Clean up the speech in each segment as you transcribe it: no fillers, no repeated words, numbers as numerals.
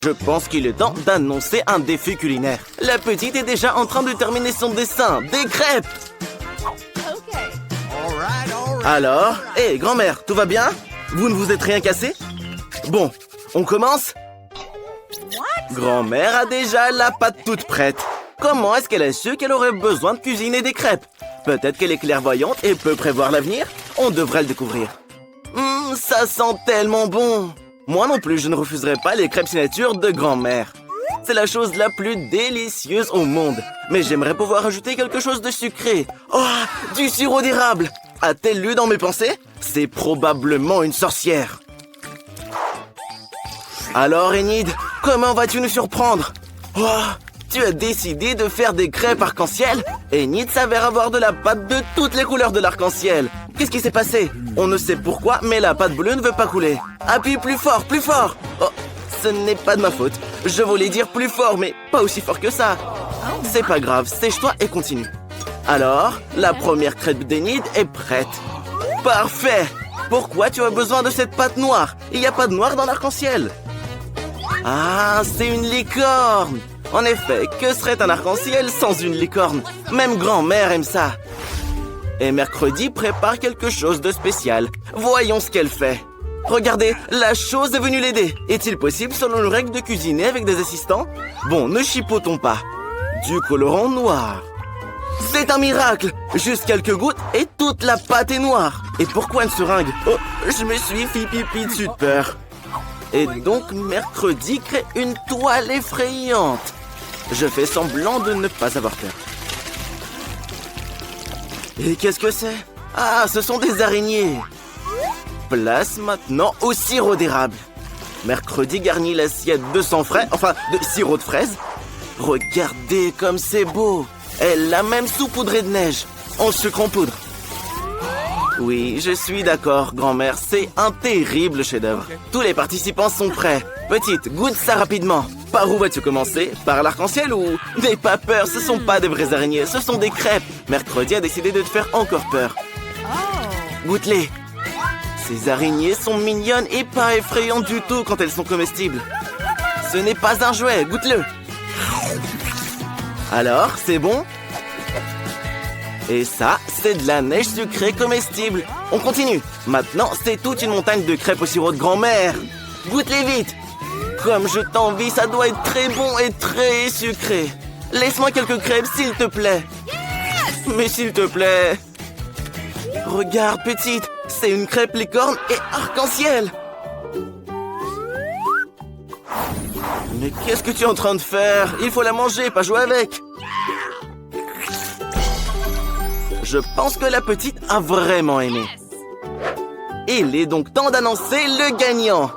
Je pense qu'il est temps d'annoncer un défi culinaire. La petite est déjà en train de terminer son dessin. Des crêpes! Alors, hé, grand-mère, tout va bien? Vous ne vous êtes rien cassé? Bon, on commence? Grand-mère a déjà la pâte toute prête. Comment est-ce qu'elle a su qu'elle aurait besoin de cuisiner des crêpes? Peut-être qu'elle est clairvoyante et peut prévoir l'avenir? On devrait le découvrir. Ça sent tellement bon! Moi non plus, je ne refuserai pas les crêpes signature de grand-mère. C'est la chose la plus délicieuse au monde. Mais j'aimerais pouvoir ajouter quelque chose de sucré. Oh, du sirop d'érable! A-t-elle lu dans mes pensées? C'est probablement une sorcière. Alors, Enid, comment vas-tu nous surprendre? Oh, tu as décidé de faire des crêpes arc-en-ciel? Enid s'avère avoir de la pâte de toutes les couleurs de l'arc-en-ciel. Qu'est-ce qui s'est passé? On ne sait pourquoi, mais la pâte bleue ne veut pas couler. Appuie plus fort, plus fort! Oh, ce n'est pas de ma faute. Je voulais dire plus fort, mais pas aussi fort que ça. C'est pas grave, sèche-toi et continue. Alors, la première crêpe d'Enid est prête. Parfait! Pourquoi tu as besoin de cette pâte noire? Il n'y a pas de noir dans l'arc-en-ciel. Ah, c'est une licorne! En effet, que serait un arc-en-ciel sans une licorne? Même grand-mère aime ça. Et mercredi prépare quelque chose de spécial. Voyons ce qu'elle fait. Regardez, la chose est venue l'aider. Est-il possible, selon nos règles, de cuisiner avec des assistants? Bon, ne chipotons pas. Du colorant noir. C'est un miracle! Juste quelques gouttes et toute la pâte est noire. Et pourquoi une seringue? Oh, je me suis fait pipi dessus de peur. Et donc, mercredi crée une toile effrayante. Je fais semblant de ne pas avoir peur. Et qu'est-ce que c'est? Ah, ce sont des araignées. Place maintenant au sirop d'érable. Mercredi garnit l'assiette de sang frais, enfin de sirop de fraise. Regardez comme c'est beau. Elle l'a même saupoudré de neige. En sucre en poudre. Oui, je suis d'accord, grand-mère. C'est un terrible chef-d'œuvre. Tous les participants sont prêts. Petite, goûte ça rapidement. Par où vas-tu commencer? Par l'arc-en-ciel ou... N'aie pas peur, ce sont pas des vraies araignées, ce sont des crêpes. Mercredi a décidé de te faire encore peur. Goûte-les. Ces araignées sont mignonnes et pas effrayantes du tout quand elles sont comestibles. Ce n'est pas un jouet, goûte-le. Alors, c'est bon? Et ça, c'est de la neige sucrée comestible. On continue. Maintenant, c'est toute une montagne de crêpes au sirop de grand-mère. Goûte-les vite. Comme je t'envie, ça doit être très bon et très sucré. Laisse-moi quelques crêpes, s'il te plaît. Mais s'il te plaît. Regarde, petite. C'est une crêpe licorne et arc-en-ciel. Mais qu'est-ce que tu es en train de faire? Il faut la manger, pas jouer avec. Je pense que la petite a vraiment aimé. Il est donc temps d'annoncer le gagnant.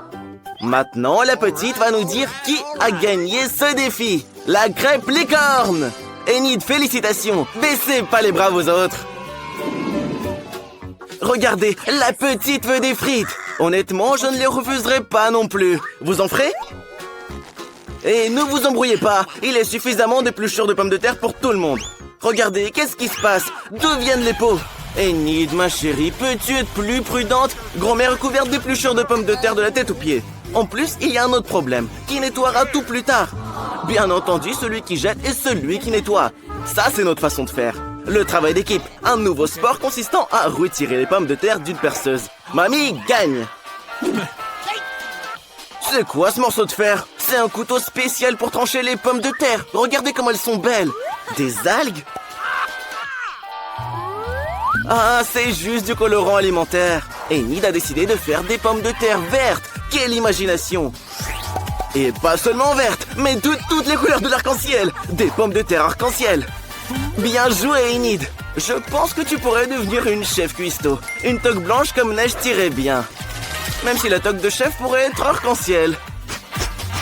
Maintenant, la petite va nous dire qui a gagné ce défi. La crêpe licorne. Enid, félicitations. Baissez pas les bras aux autres. Regardez, la petite veut des frites. Honnêtement, je ne les refuserai pas non plus. Vous en ferez? Et ne vous embrouillez pas. Il est suffisamment d'épluchures de pommes de terre pour tout le monde. Regardez, qu'est-ce qui se passe? D'où viennent les pots? Enid, ma chérie, peux-tu être plus prudente? Grand-mère est couverte d'épluchures de pommes de terre de la tête aux pieds. En plus, il y a un autre problème. Qui nettoiera tout plus tard? Bien entendu, celui qui jette et celui qui nettoie. Ça, c'est notre façon de faire. Le travail d'équipe. Un nouveau sport consistant à retirer les pommes de terre d'une perceuse. Mamie gagne. C'est quoi ce morceau de fer? C'est un couteau spécial pour trancher les pommes de terre. Regardez comme elles sont belles. Des algues? Ah, c'est juste du colorant alimentaire. Enid a décidé de faire des pommes de terre vertes. Quelle imagination! Et pas seulement vertes, mais de toutes les couleurs de l'arc-en-ciel. Des pommes de terre arc-en-ciel. Bien joué, Enid. Je pense que tu pourrais devenir une chef cuistot. Une toque blanche comme neige t'irait bien. Même si la toque de chef pourrait être arc-en-ciel.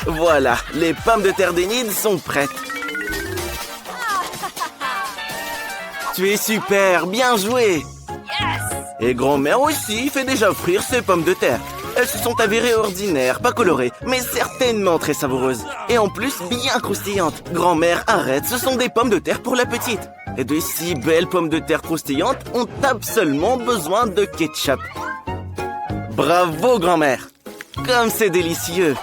Voilà, les pommes de terre d'Enid sont prêtes. Tu es super, bien joué. Et grand-mère aussi fait déjà frire ses pommes de terre. Elles se sont avérées ordinaires, pas colorées, mais certainement très savoureuses. Et en plus, bien croustillantes. Grand-mère, arrête, ce sont des pommes de terre pour la petite. Et de si belles pommes de terre croustillantes ont absolument besoin de ketchup. Bravo, grand-mère. Comme c'est délicieux.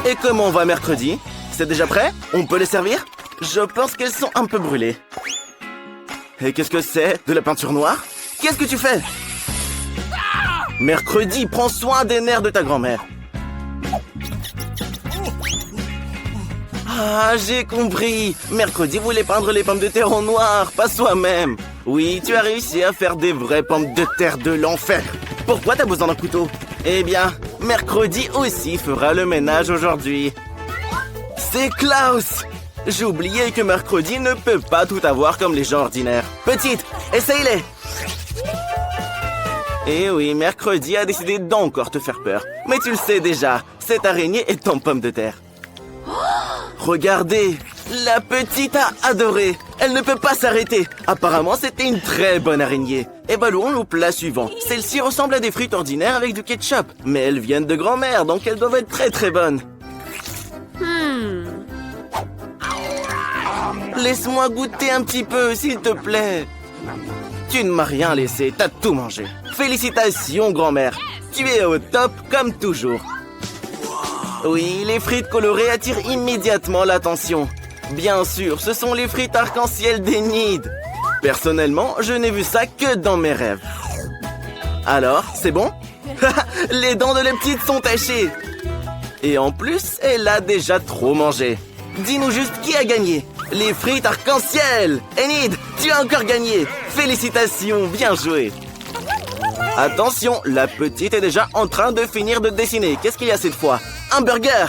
Et comment on va mercredi? C'est déjà prêt? On peut les servir? Je pense qu'elles sont un peu brûlées. Et qu'est-ce que c'est? De la peinture noire? Qu'est-ce que tu fais? Mercredi, prends soin des nerfs de ta grand-mère. Ah, j'ai compris. Mercredi voulait peindre les pommes de terre en noir, pas soi-même. Oui, tu as réussi à faire des vraies pommes de terre de l'enfer. Pourquoi t'as besoin d'un couteau? Eh bien, mercredi aussi fera le ménage aujourd'hui. C'est Klaus! J'ai oublié que mercredi ne peut pas tout avoir comme les gens ordinaires. Petite, essaye-les! Eh oui, mercredi a décidé d'encore te faire peur. Mais tu le sais déjà, cette araignée est en pomme de terre. Regardez, la petite a adoré. Elle ne peut pas s'arrêter. Apparemment, c'était une très bonne araignée. Et allons au plat suivant. Celles-ci ressemblent à des frites ordinaires avec du ketchup. Mais elles viennent de grand-mère, donc elles doivent être très très bonnes. Laisse-moi goûter un petit peu, s'il te plaît. Tu ne m'as rien laissé, t'as tout mangé. Félicitations, grand-mère. Tu es au top comme toujours. Oui, les frites colorées attirent immédiatement l'attention. Bien sûr, ce sont les frites arc-en-ciel d'Enid. Personnellement, je n'ai vu ça que dans mes rêves. Alors, c'est bon? Les dents de la petite sont tachées. Et en plus, elle a déjà trop mangé. Dis-nous juste qui a gagné. Les frites arc-en-ciel. Enid, tu as encore gagné. Félicitations, bien joué. Attention, la petite est déjà en train de finir de dessiner. Qu'est-ce qu'il y a cette fois? Un burger!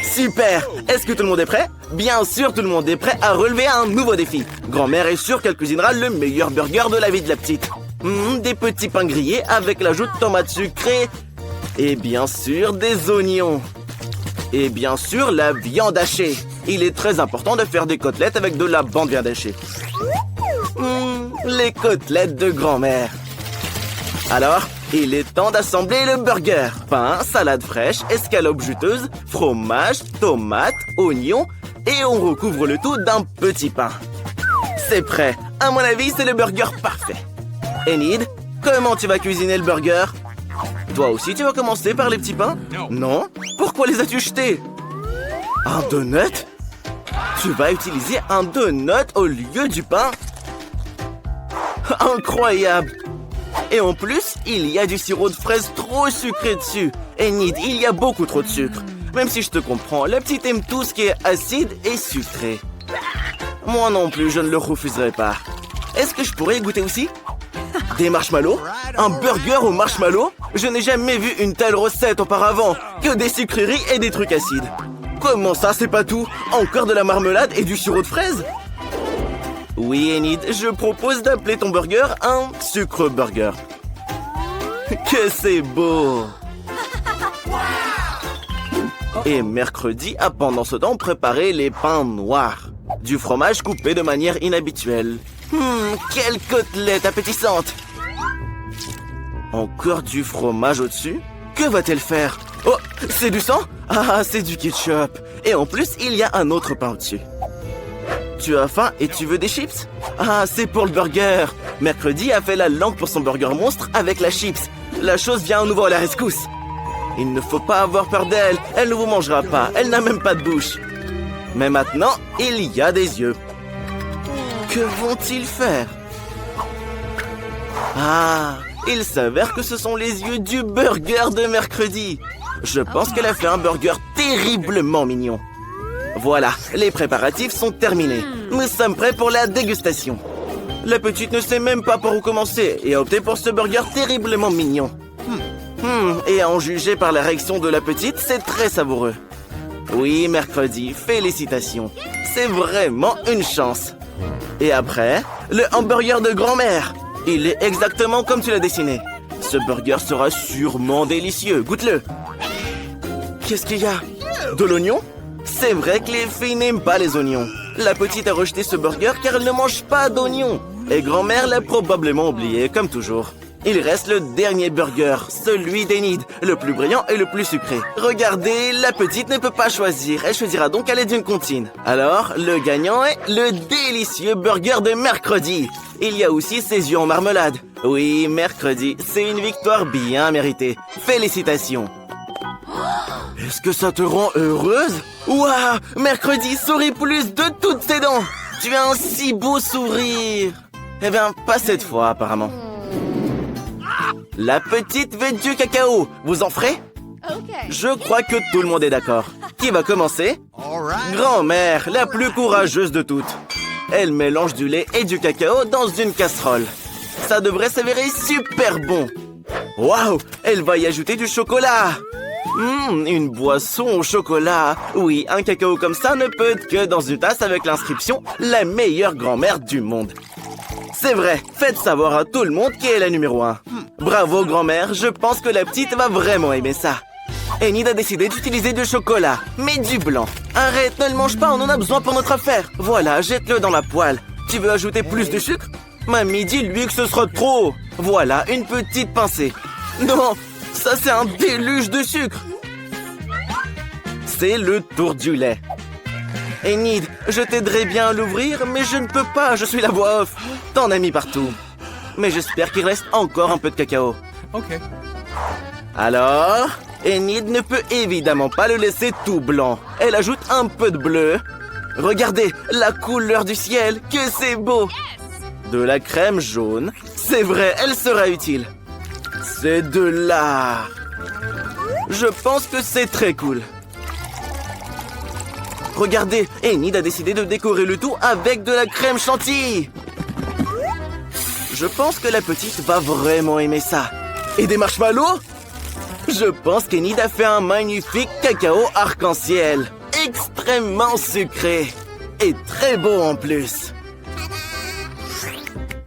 Super! Est-ce que tout le monde est prêt? Bien sûr, tout le monde est prêt à relever un nouveau défi. Grand-mère est sûre qu'elle cuisinera le meilleur burger de la vie de la petite. Des petits pains grillés avec l'ajout de tomates sucrées. Et bien sûr, des oignons. Et bien sûr, la viande hachée. Il est très important de faire des côtelettes avec de la bande bien hachée. Les côtelettes de grand-mère. Alors, il est temps d'assembler le burger. Pain, salade fraîche, escalope juteuse, fromage, tomates, oignons et on recouvre le tout d'un petit pain. C'est prêt. À mon avis, c'est le burger parfait. Enid, comment tu vas cuisiner le burger? Toi aussi, tu vas commencer par les petits pains? Non? Pourquoi les as-tu jetés? Un donut? Tu vas utiliser un donut au lieu du pain? Incroyable! Et en plus, il y a du sirop de fraise trop sucré dessus. Enid, il y a beaucoup trop de sucre. Même si je te comprends, la petite aime tout ce qui est acide et sucré. Moi non plus, je ne le refuserai pas. Est-ce que je pourrais goûter aussi? Des marshmallows? Un burger au marshmallow? Je n'ai jamais vu une telle recette auparavant. Que des sucreries et des trucs acides. Comment ça, c'est pas tout? Encore de la marmelade et du sirop de fraise? Oui, Enid, je propose d'appeler ton burger un sucre burger. Que c'est beau! Et mercredi a pendant ce temps préparé les pains noirs. Du fromage coupé de manière inhabituelle. Quelle côtelette appétissante! Encore du fromage au-dessus? Que va-t-elle faire? Oh, c'est du sang? Ah, c'est du ketchup. Et en plus, il y a un autre pain au-dessus. Tu as faim et tu veux des chips? Ah, c'est pour le burger. Mercredi a fait la langue pour son burger monstre avec la chips. La chose vient à nouveau à la rescousse. Il ne faut pas avoir peur d'elle. Elle ne vous mangera pas. Elle n'a même pas de bouche. Mais maintenant, il y a des yeux. Que vont-ils faire? Ah, il s'avère que ce sont les yeux du burger de mercredi. Je pense qu'elle a fait un burger terriblement mignon. Voilà, les préparatifs sont terminés. Nous sommes prêts pour la dégustation. La petite ne sait même pas par où commencer et a opté pour ce burger terriblement mignon. Et à en juger par la réaction de la petite, c'est très savoureux. Oui, mercredi, félicitations. C'est vraiment une chance. Et après, le hamburger de grand-mère. Il est exactement comme tu l'as dessiné. Ce burger sera sûrement délicieux. Goûte-le. Qu'est-ce qu'il y a? De l'oignon? C'est vrai que les filles n'aiment pas les oignons. La petite a rejeté ce burger car elle ne mange pas d'oignons. Et grand-mère l'a probablement oublié, comme toujours. Il reste le dernier burger, celui d'Enid, le plus brillant et le plus sucré. Regardez, la petite ne peut pas choisir. Elle choisira donc à l'aide d'une comptine. Alors, le gagnant est le délicieux burger de mercredi. Il y a aussi ses yeux en marmelade. Oui, mercredi, c'est une victoire bien méritée. Félicitations. Est-ce que ça te rend heureuse? Waouh! Mercredi sourit plus de toutes tes dents! Tu as un si beau sourire! Eh bien, pas cette fois, apparemment. La petite veut du cacao. Vous en ferez? Je crois que tout le monde est d'accord. Qui va commencer? Grand-mère, la plus courageuse de toutes. Elle mélange du lait et du cacao dans une casserole. Ça devrait s'avérer super bon. Waouh! Elle va y ajouter du chocolat. Une boisson au chocolat. Oui, un cacao comme ça ne peut être que dans une tasse avec l'inscription « La meilleure grand-mère du monde ». C'est vrai, faites savoir à tout le monde qui est la numéro 1. Bravo, grand-mère, je pense que la petite va vraiment aimer ça. Enid a décidé d'utiliser du chocolat, mais du blanc. Arrête, ne le mange pas, on en a besoin pour notre affaire. Voilà, jette-le dans la poêle. Tu veux ajouter plus de sucre? Mamie, dis-lui que ce sera trop. Voilà, une petite pincée. Non, ça c'est un déluge de sucre. C'est le tour du lait. Enid, je t'aiderais bien à l'ouvrir, mais je ne peux pas, je suis la voix off. T'en as mis partout. Mais j'espère qu'il reste encore un peu de cacao. Ok. Alors, Enid ne peut évidemment pas le laisser tout blanc. Elle ajoute un peu de bleu. Regardez, la couleur du ciel, que c'est beau. De la crème jaune. C'est vrai, elle sera utile. C'est de l'art. Je pense que c'est très cool. Regardez, Enid a décidé de décorer le tout avec de la crème chantilly. Je pense que la petite va vraiment aimer ça. Et des marshmallows? Je pense qu'Enid a fait un magnifique cacao arc-en-ciel. Extrêmement sucré. Et très beau en plus.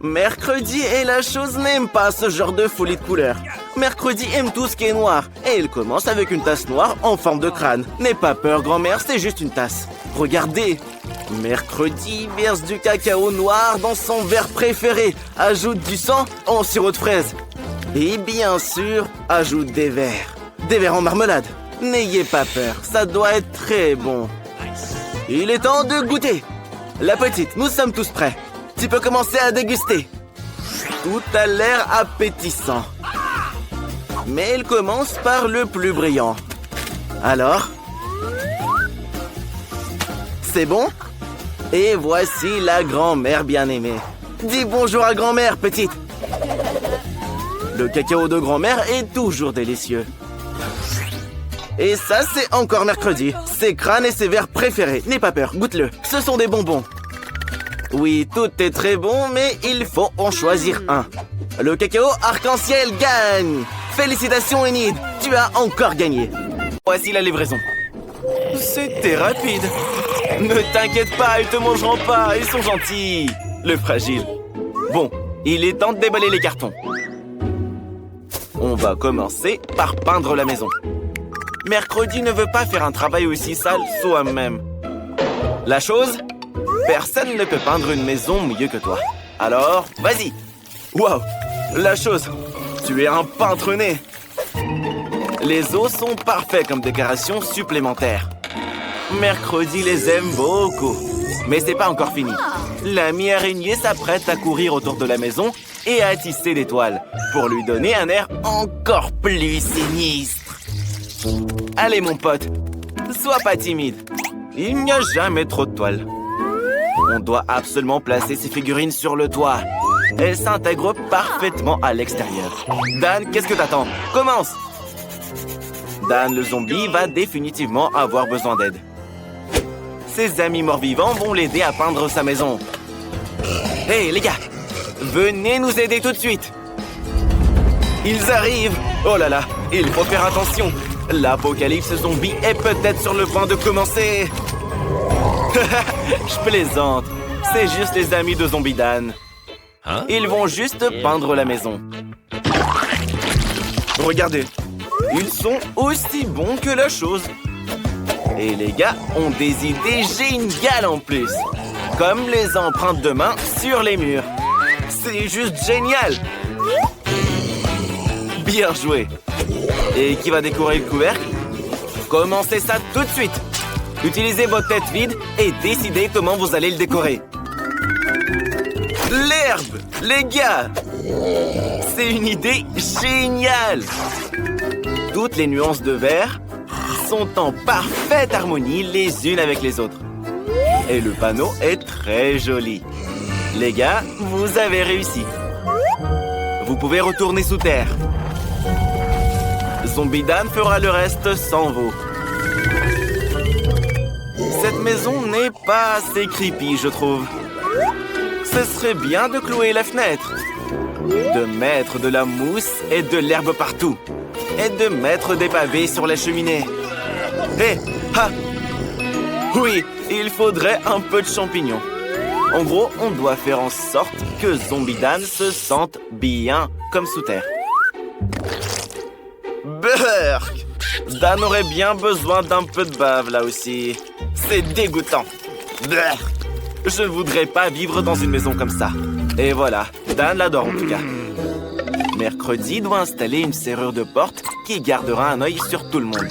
Mercredi et la chose n'aime pas ce genre de folie de couleurs. Mercredi aime tout ce qui est noir. Et il commence avec une tasse noire en forme de crâne. N'aie pas peur, grand-mère, c'est juste une tasse. Regardez. Mercredi verse du cacao noir dans son verre préféré. Ajoute du sang en sirop de fraise. Et bien sûr, ajoute des verres. Des verres en marmelade. N'ayez pas peur, ça doit être très bon. Il est temps de goûter. La petite, nous sommes tous prêts. Tu peux commencer à déguster. Tout a l'air appétissant. Mais elle commence par le plus brillant. Alors? C'est bon? Et voici la grand-mère bien-aimée. Dis bonjour à grand-mère, petite. Le cacao de grand-mère est toujours délicieux. Et ça, c'est encore mercredi. Ses crânes et ses verres préférés. N'aie pas peur, goûte-le. Ce sont des bonbons. Oui, tout est très bon, mais il faut en choisir un. Le cacao arc-en-ciel gagne. Félicitations, Enid. Tu as encore gagné. Voici la livraison. C'était rapide. Ne t'inquiète pas, ils te mangeront pas. Ils sont gentils. Le fragile. Bon, il est temps de déballer les cartons. On va commencer par peindre la maison. Mercredi ne veut pas faire un travail aussi sale soi-même. La chose? Personne ne peut peindre une maison mieux que toi. Alors, vas-y. Waouh! La chose, tu es un peintre né. Les os sont parfaits comme décoration supplémentaire. Mercredi les aime beaucoup. Mais c'est pas encore fini. L'ami araignée s'apprête à courir autour de la maison et à tisser des toiles pour lui donner un air encore plus sinistre. Allez mon pote, sois pas timide. Il n'y a jamais trop de toiles. On doit absolument placer ces figurines sur le toit. Elles s'intègrent parfaitement à l'extérieur. Dan, qu'est-ce que t'attends? Commence! Dan le zombie va définitivement avoir besoin d'aide. Ses amis morts-vivants vont l'aider à peindre sa maison. Hey les gars, venez nous aider tout de suite. Ils arrivent. Oh là là, il faut faire attention. L'apocalypse zombie est peut-être sur le point de commencer. Je plaisante. C'est juste les amis de Zombie Dan. Ils vont juste peindre la maison. Regardez, ils sont aussi bons que la chose. Et les gars ont des idées géniales en plus. Comme les empreintes de main sur les murs. C'est juste génial. Bien joué. Et qui va décorer le couvercle? Commencez ça tout de suite. Utilisez votre tête vide et décidez comment vous allez le décorer. L'herbe, les gars! C'est une idée géniale! Toutes les nuances de vert sont en parfaite harmonie les unes avec les autres. Et le panneau est très joli. Les gars, vous avez réussi. Vous pouvez retourner sous terre. Zombie Dan fera le reste sans vous. Cette maison n'est pas assez creepy, je trouve. Ce serait bien de clouer la fenêtre, de mettre de la mousse et de l'herbe partout, et de mettre des pavés sur la cheminée. Hé, ha! Oui, il faudrait un peu de champignons. En gros, on doit faire en sorte que Zombie Dan se sente bien comme sous terre. Burk! Dan aurait bien besoin d'un peu de bave là aussi. C'est dégoûtant. Burk! Je voudrais pas vivre dans une maison comme ça. Et voilà, Dan l'adore en tout cas. Mercredi doit installer une serrure de porte qui gardera un œil sur tout le monde.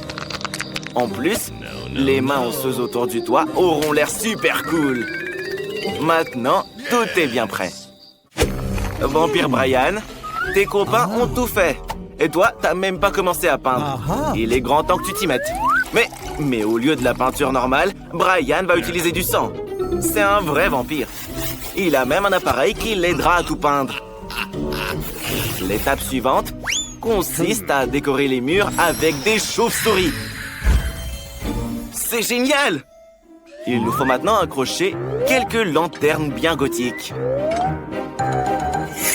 En plus, les mains osseuses autour du toit auront l'air super cool. Maintenant, tout est bien prêt. Vampire Brian, tes copains ont tout fait. Et toi, t'as même pas commencé à peindre. Il est grand temps que tu t'y mettes. Mais au lieu de la peinture normale, Brian va utiliser du sang. C'est un vrai vampire. Il a même un appareil qui l'aidera à tout peindre. L'étape suivante consiste à décorer les murs avec des chauves-souris. C'est génial! Il nous faut maintenant accrocher quelques lanternes bien gothiques.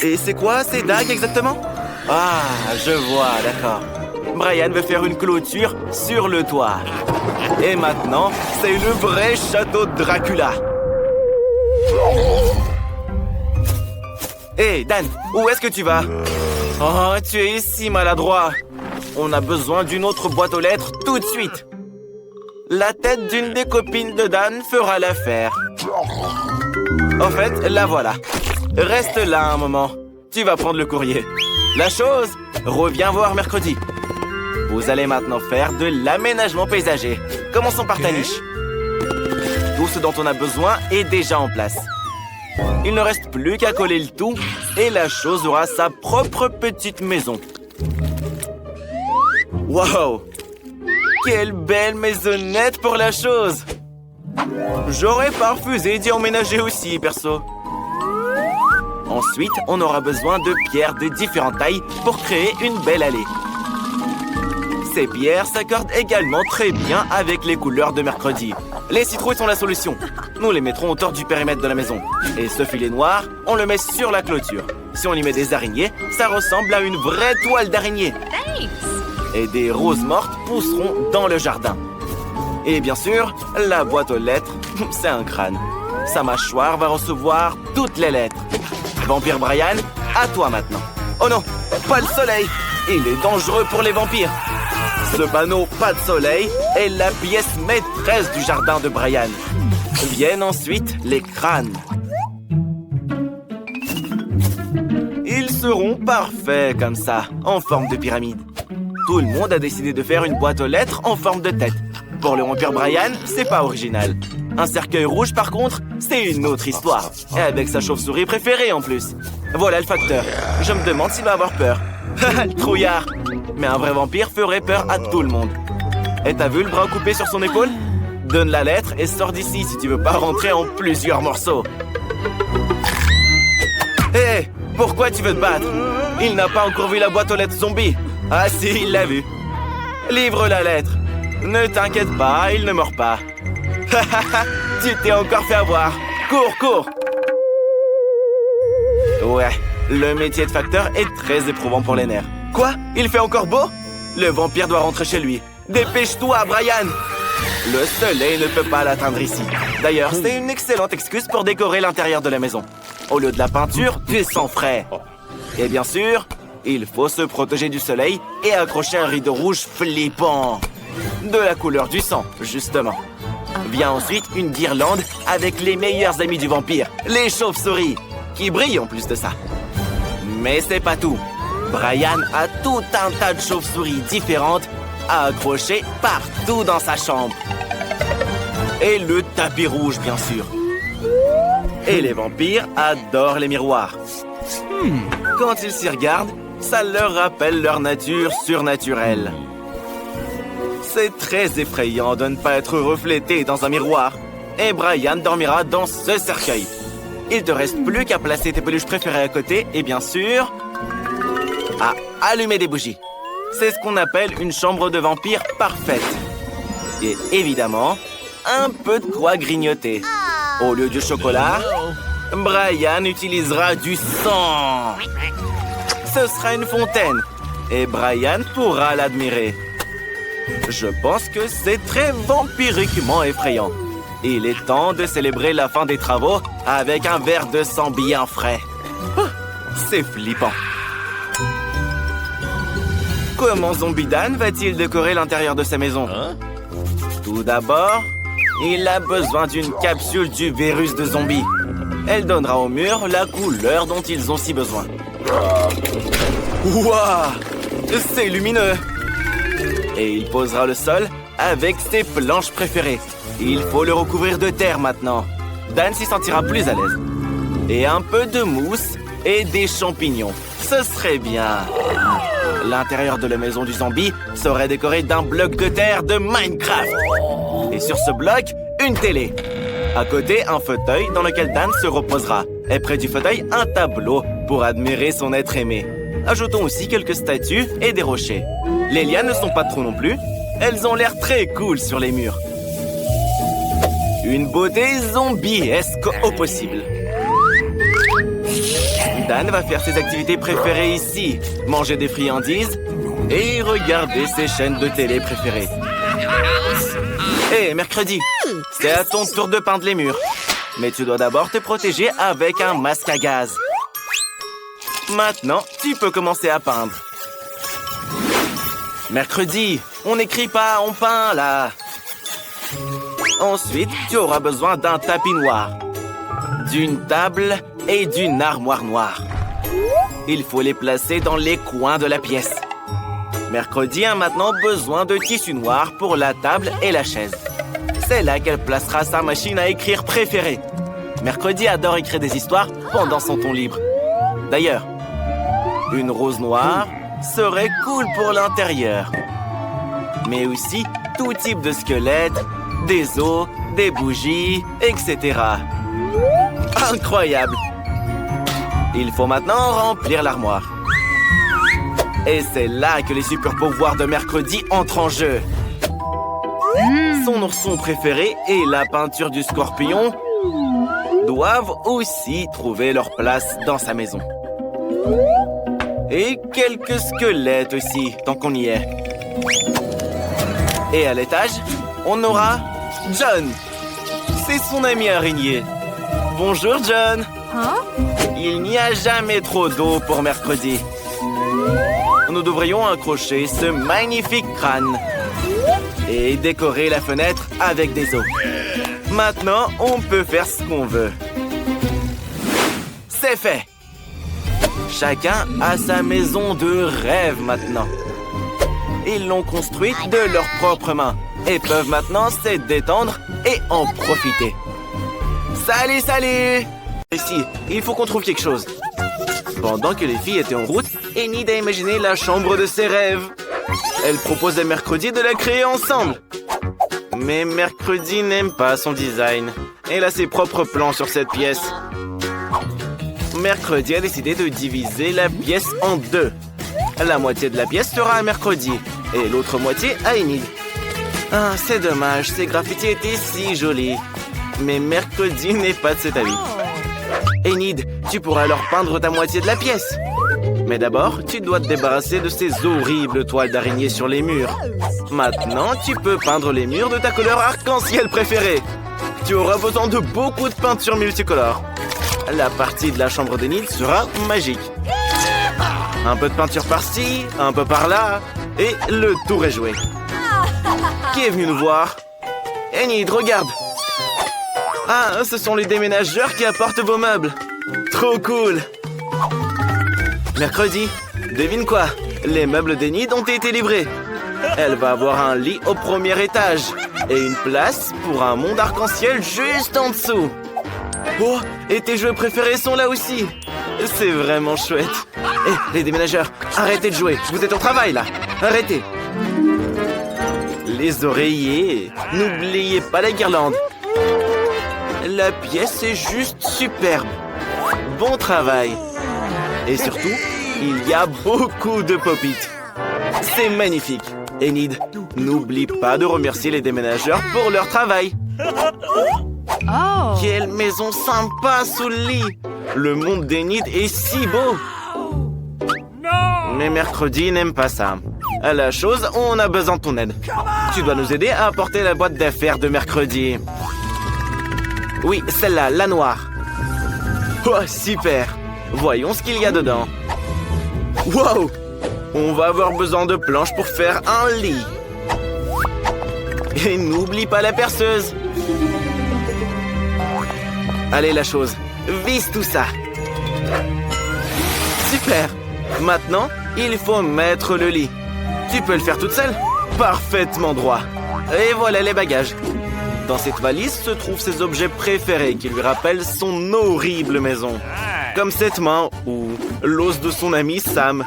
Et c'est quoi ces dagues exactement? Ah, je vois, d'accord. Brian veut faire une clôture sur le toit. Et maintenant, c'est le vrai château de Dracula. Hé, Dan, où est-ce que tu vas? Oh, tu es si maladroit. On a besoin d'une autre boîte aux lettres tout de suite. La tête d'une des copines de Dan fera l'affaire. En fait, la voilà. Reste là un moment. Tu vas prendre le courrier. La chose, reviens voir mercredi. Vous allez maintenant faire de l'aménagement paysager. Commençons par ta niche. Tout ce dont on a besoin est déjà en place. Il ne reste plus qu'à coller le tout et la chose aura sa propre petite maison. Wow! Quelle belle maisonnette pour la chose! J'aurais pas refusé d'y emménager aussi, perso. Ensuite, on aura besoin de pierres de différentes tailles pour créer une belle allée. Ces pierres s'accordent également très bien avec les couleurs de mercredi. Les citrouilles sont la solution. Nous les mettrons autour du périmètre de la maison. Et ce filet noir, on le met sur la clôture. Si on y met des araignées, ça ressemble à une vraie toile d'araignée. Et des roses mortes pousseront dans le jardin. Et bien sûr, la boîte aux lettres, c'est un crâne. Sa mâchoire va recevoir toutes les lettres. Vampire Brian, à toi maintenant. Oh non, pas le soleil. Il est dangereux pour les vampires. Ce panneau « Pas de soleil » est la pièce maîtresse du jardin de Brian. Viennent ensuite les crânes. Ils seront parfaits comme ça, en forme de pyramide. Tout le monde a décidé de faire une boîte aux lettres en forme de tête. Pour le vampire Brian, c'est pas original. Un cercueil rouge, par contre, c'est une autre histoire. Et avec sa chauve-souris préférée en plus. Voilà le facteur. Je me demande s'il va avoir peur. Le trouillard. Mais un vrai vampire ferait peur à tout le monde. Et t'as vu le bras coupé sur son épaule? Donne la lettre et sors d'ici si tu veux pas rentrer en plusieurs morceaux. Hé, pourquoi tu veux te battre? Il n'a pas encore vu la boîte aux lettres zombie. Ah si, il l'a vu. Livre la lettre. Ne t'inquiète pas, il ne mord pas. Tu t'es encore fait avoir. Cours, cours. Ouais, le métier de facteur est très éprouvant pour les nerfs. Quoi? Il fait encore beau? Le vampire doit rentrer chez lui. Dépêche-toi, Brian! Le soleil ne peut pas l'atteindre ici. D'ailleurs, c'est une excellente excuse pour décorer l'intérieur de la maison. Au lieu de la peinture, du sang frais. Et bien sûr, il faut se protéger du soleil et accrocher un rideau rouge flippant. De la couleur du sang, justement. Vient ensuite une guirlande avec les meilleurs amis du vampire, les chauves-souris, qui brillent en plus de ça. Mais c'est pas tout. Brian a tout un tas de chauves-souris différentes à accrocher partout dans sa chambre. Et le tapis rouge, bien sûr. Et les vampires adorent les miroirs. Quand ils s'y regardent, ça leur rappelle leur nature surnaturelle. C'est très effrayant de ne pas être reflété dans un miroir. Et Brian dormira dans ce cercueil. Il te reste plus qu'à placer tes peluches préférées à côté et bien sûr, à allumer des bougies. C'est ce qu'on appelle une chambre de vampire parfaite. Et évidemment, un peu de quoi grignoter. Au lieu du chocolat, Brian utilisera du sang. Ce sera une fontaine et Brian pourra l'admirer. Je pense que c'est très vampiriquement effrayant. Il est temps de célébrer la fin des travaux avec un verre de sang bien frais. C'est flippant. Comment Zombie Dan va-t-il décorer l'intérieur de sa maison? Tout d'abord, il a besoin d'une capsule du virus de zombie. Elle donnera aux murs la couleur dont ils ont si besoin. Waouh! C'est lumineux! Et il posera le sol avec ses planches préférées. Il faut le recouvrir de terre maintenant. Dan s'y sentira plus à l'aise. Et un peu de mousse et des champignons. Ce serait bien. L'intérieur de la maison du zombie serait décoré d'un bloc de terre de Minecraft. Et sur ce bloc, une télé. À côté, un fauteuil dans lequel Dan se reposera. Et près du fauteuil, un tableau pour admirer son être aimé. Ajoutons aussi quelques statues et des rochers. Les lianes ne sont pas trop non plus. Elles ont l'air très cool sur les murs. Une beauté zombiesque au possible. Dan va faire ses activités préférées ici. Manger des friandises et regarder ses chaînes de télé préférées. Hé, mercredi, c'est à ton tour de peindre les murs. Mais tu dois d'abord te protéger avec un masque à gaz. Maintenant, tu peux commencer à peindre. Mercredi, on n'écrit pas, on peint là. Ensuite, tu auras besoin d'un tapis noir, d'une table et d'une armoire noire. Il faut les placer dans les coins de la pièce. Mercredi a maintenant besoin de tissu noir pour la table et la chaise. C'est là qu'elle placera sa machine à écrire préférée. Mercredi adore écrire des histoires pendant son temps libre. D'ailleurs, une rose noire serait cool pour l'intérieur. Mais aussi tout type de squelette, des os, des bougies, etc. Incroyable! Il faut maintenant remplir l'armoire. Et c'est là que les super pouvoirs de mercredi entrent en jeu. Son ourson préféré et la peinture du scorpion doivent aussi trouver leur place dans sa maison. Et quelques squelettes aussi, tant qu'on y est. Et à l'étage, on aura John. C'est son ami araignée. Bonjour, John. Il n'y a jamais trop d'eau pour mercredi. Nous devrions accrocher ce magnifique crâne et décorer la fenêtre avec des os. Maintenant, on peut faire ce qu'on veut. C'est fait. Chacun a sa maison de rêve maintenant. Ils l'ont construite de leurs propres mains et peuvent maintenant se détendre et en profiter. Salut, salut! Ici, il faut qu'on trouve quelque chose. Pendant que les filles étaient en route, Enid a imaginé la chambre de ses rêves. Elle propose à Mercredi de la créer ensemble. Mais Mercredi n'aime pas son design. Elle a ses propres plans sur cette pièce. Mercredi a décidé de diviser la pièce en deux. La moitié de la pièce sera à Mercredi et l'autre moitié à Enid. Ah, c'est dommage, ces graffitis étaient si jolis. Mais Mercredi n'est pas de cet avis. Enid, tu pourras alors peindre ta moitié de la pièce. Mais d'abord, tu dois te débarrasser de ces horribles toiles d'araignée sur les murs. Maintenant, tu peux peindre les murs de ta couleur arc-en-ciel préférée. Tu auras besoin de beaucoup de peinture multicolore. La partie de la chambre d'Enid sera magique. Un peu de peinture par-ci, un peu par-là, et le tour est joué. Qui est venu nous voir? Enid, regarde! Ah, ce sont les déménageurs qui apportent vos meubles. Trop cool! Mercredi, devine quoi? Les meubles d'Enid ont été livrés. Elle va avoir un lit au premier étage et une place pour un monde arc-en-ciel juste en dessous. Oh, et tes jeux préférés sont là aussi. C'est vraiment chouette. Hé, les déménageurs, arrêtez de jouer. Vous êtes au travail, là. Arrêtez. les oreillers. N'oubliez pas la guirlande. La pièce est juste superbe. Bon travail. Et surtout, il y a beaucoup de pop-it. C'est magnifique. Enid, n'oublie pas de remercier les déménageurs pour leur travail. Oh. Quelle maison sympa sous le lit. Le monde d'Enid est si beau. Mais Mercredi n'aime pas ça. À la chose, on a besoin de ton aide. Tu dois nous aider à apporter la boîte d'affaires de Mercredi. Oui, celle-là, la noire. Oh, super. Voyons ce qu'il y a dedans. Wow! On va avoir besoin de planches pour faire un lit. Et n'oublie pas la perceuse. Allez, la chose. Visse tout ça. Super. Maintenant, il faut mettre le lit. Tu peux le faire toute seule? Parfaitement droit. Et voilà les bagages. Dans cette valise se trouvent ses objets préférés qui lui rappellent son horrible maison. Comme cette main ou l'os de son ami Sam.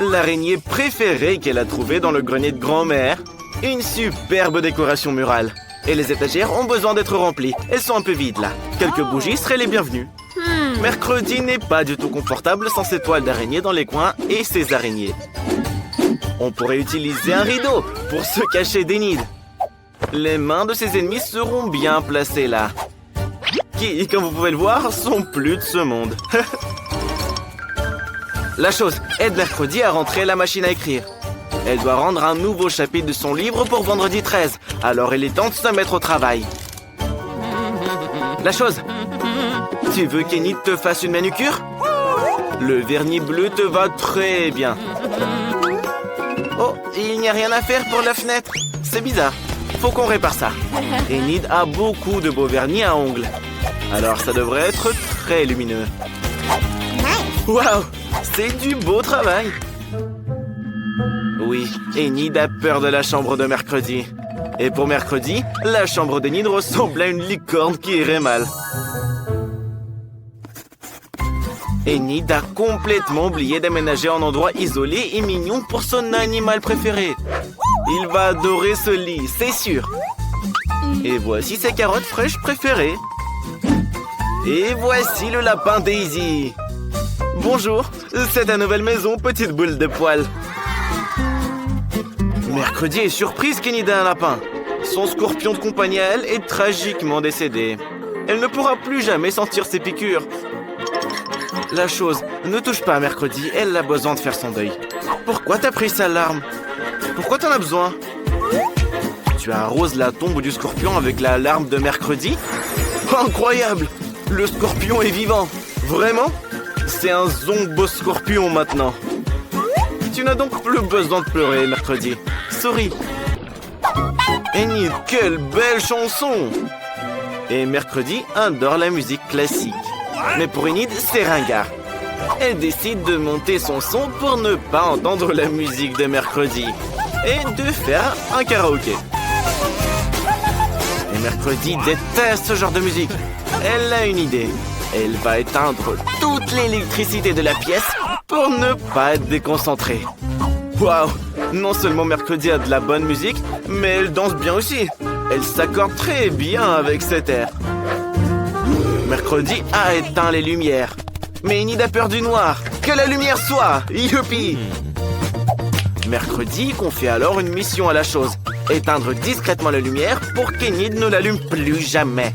L'araignée préférée qu'elle a trouvée dans le grenier de grand-mère. Une superbe décoration murale. Et les étagères ont besoin d'être remplies. Elles sont un peu vides là. Quelques bougies seraient les bienvenues. Mercredi n'est pas du tout confortable sans ses toiles d'araignée dans les coins et ses araignées. On pourrait utiliser un rideau pour se cacher d'Enid. Les mains de ses ennemis seront bien placées là. Qui, comme vous pouvez le voir, sont plus de ce monde. La chose, aide Mercredi à rentrer la machine à écrire. Elle doit rendre un nouveau chapitre de son livre pour vendredi 13. Alors il est temps de se mettre au travail. La chose, tu veux qu'Enid te fasse une manucure? Le vernis bleu te va très bien. Oh, il n'y a rien à faire pour la fenêtre. C'est bizarre. Faut qu'on répare ça. Enid a beaucoup de beaux vernis à ongles. Alors ça devrait être très lumineux. Waouh, c'est du beau travail. Oui, Enid a peur de la chambre de Mercredi. Et pour Mercredi, la chambre d'Enid ressemble à une licorne qui irait mal. Enid a complètement oublié d'aménager un endroit isolé et mignon pour son animal préféré. Il va adorer ce lit, c'est sûr. Et voici ses carottes fraîches préférées. Et voici le lapin Daisy. Bonjour, c'est ta nouvelle maison, petite boule de poils. Mercredi est surprise qu'Enid ait un lapin. Son scorpion de compagnie à elle est tragiquement décédé. Elle ne pourra plus jamais sentir ses piqûres. La chose, ne touche pas à Mercredi, elle a besoin de faire son deuil. Pourquoi t'as pris sa larme? Pourquoi t'en as besoin? Tu arroses la tombe du scorpion avec la larme de Mercredi? Incroyable! Le scorpion est vivant! Vraiment? C'est un zombo-scorpion maintenant. Tu n'as donc plus besoin de pleurer, Mercredi. Souris. Enid, quelle belle chanson! Et Mercredi adore la musique classique. Mais pour Enid, c'est ringard. Elle décide de monter son son pour ne pas entendre la musique de Mercredi. Et de faire un karaoké. Et Mercredi déteste ce genre de musique. Elle a une idée. Elle va éteindre toute l'électricité de la pièce pour ne pas être déconcentrée. Waouh! Non seulement Mercredi a de la bonne musique, mais elle danse bien aussi. Elle s'accorde très bien avec cet air. Mercredi a éteint les lumières. Mais Enid a peur du noir. Que la lumière soit! Youpi! Mercredi confie alors une mission à la chose. Éteindre discrètement la lumière pour qu'Enid ne l'allume plus jamais.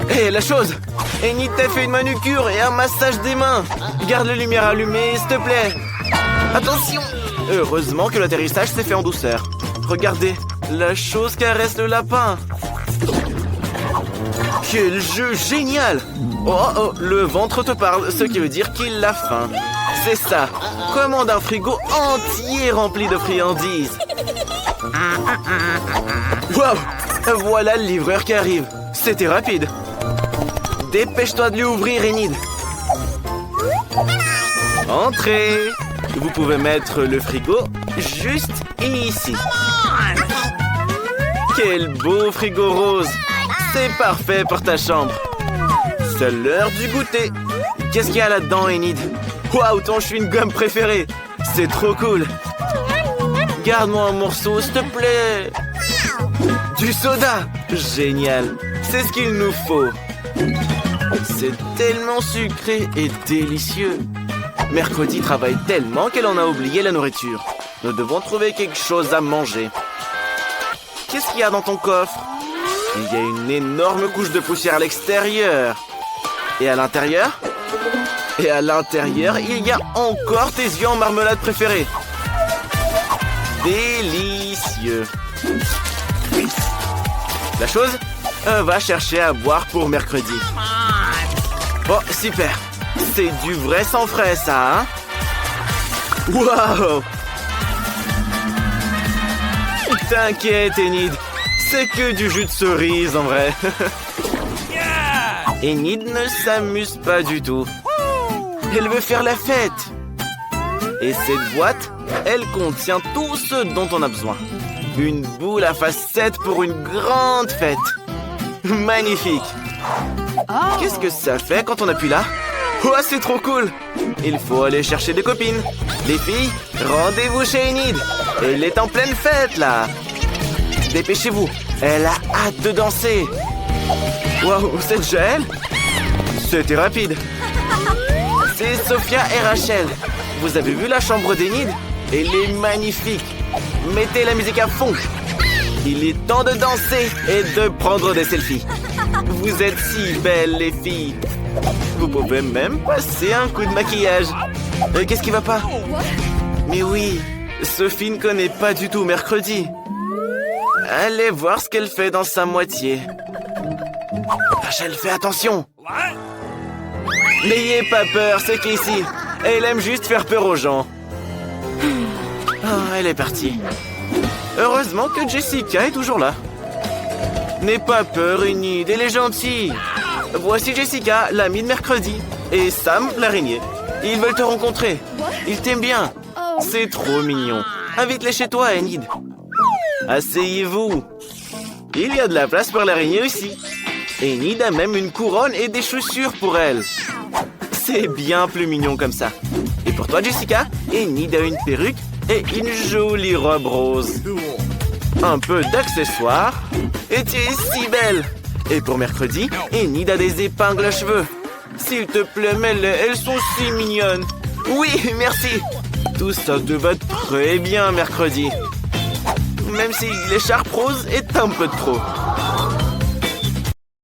Hé, la chose! Enid t'a fait une manucure et un massage des mains. Garde la lumière allumée, s'il te plaît. Attention! Heureusement que l'atterrissage s'est fait en douceur. Regardez, la chose caresse le lapin. Quel jeu génial! Oh, le ventre te parle, ce qui veut dire qu'il a faim. C'est ça. Commande un frigo entier rempli de friandises. Waouh! Voilà le livreur qui arrive. C'était rapide. Dépêche-toi de lui ouvrir, Enid. Entrez. Vous pouvez mettre le frigo juste ici. Quel beau frigo rose. C'est parfait pour ta chambre. C'est l'heure du goûter. Qu'est-ce qu'il y a là-dedans, Enid? Waouh, ton chewing-gum préféré. C'est trop cool. Garde-moi un morceau, s'il te plaît. Du soda. Génial. C'est ce qu'il nous faut. C'est tellement sucré et délicieux. Mercredi travaille tellement qu'elle en a oublié la nourriture. Nous devons trouver quelque chose à manger. Qu'est-ce qu'il y a dans ton coffre? Il y a une énorme couche de poussière à l'extérieur. Et à l'intérieur? Et à l'intérieur, il y a encore tes yeux en marmelade préférés. Délicieux. La chose? Va chercher à boire pour mercredi. Oh, super. C'est du vrai sang frais, ça, hein? Waouh! T'inquiète, Enid. C'est que du jus de cerise, en vrai. Enid ne s'amuse pas du tout. Elle veut faire la fête. Et cette boîte, elle contient tout ce dont on a besoin. Une boule à facettes pour une grande fête. Magnifique. Qu'est-ce que ça fait quand on appuie là? Oh, c'est trop cool. Il faut aller chercher des copines. Les filles, rendez-vous chez Enid. Elle est en pleine fête, là. Dépêchez-vous. Elle a hâte de danser. Waouh, c'est déjà elle? C'était rapide. C'est Sophia et Rachel. Vous avez vu la chambre d'Enid? Elle est magnifique. Mettez la musique à fond. Il est temps de danser et de prendre des selfies. Vous êtes si belles, les filles. Vous pouvez même passer un coup de maquillage. Qu'est-ce qui va pas? Mais oui, Sophie ne connaît pas du tout mercredi. Allez voir ce qu'elle fait dans sa moitié. Rachel, fais attention. N'ayez pas peur, c'est Casey. Elle aime juste faire peur aux gens. Elle est partie. Heureusement que Jessica est toujours là. N'aie pas peur, Enid, elle est gentille. Voici Jessica, l'amie de mercredi, et Sam, l'araignée. Ils veulent te rencontrer. Ils t'aiment bien. C'est trop mignon. Invite-les chez toi, Enid. Asseyez-vous. Il y a de la place pour l'araignée aussi. Enid a même une couronne et des chaussures pour elle. C'est bien plus mignon comme ça. Et pour toi, Jessica, Enid a une perruque et une jolie robe rose. Un peu d'accessoires. Et tu es si belle. Et pour mercredi, Enid a des épingles à cheveux. S'il te plaît, mets-les, elles sont si mignonnes. Oui, merci. Tout ça te va très bien mercredi. Même si l'écharpe rose est un peu de trop.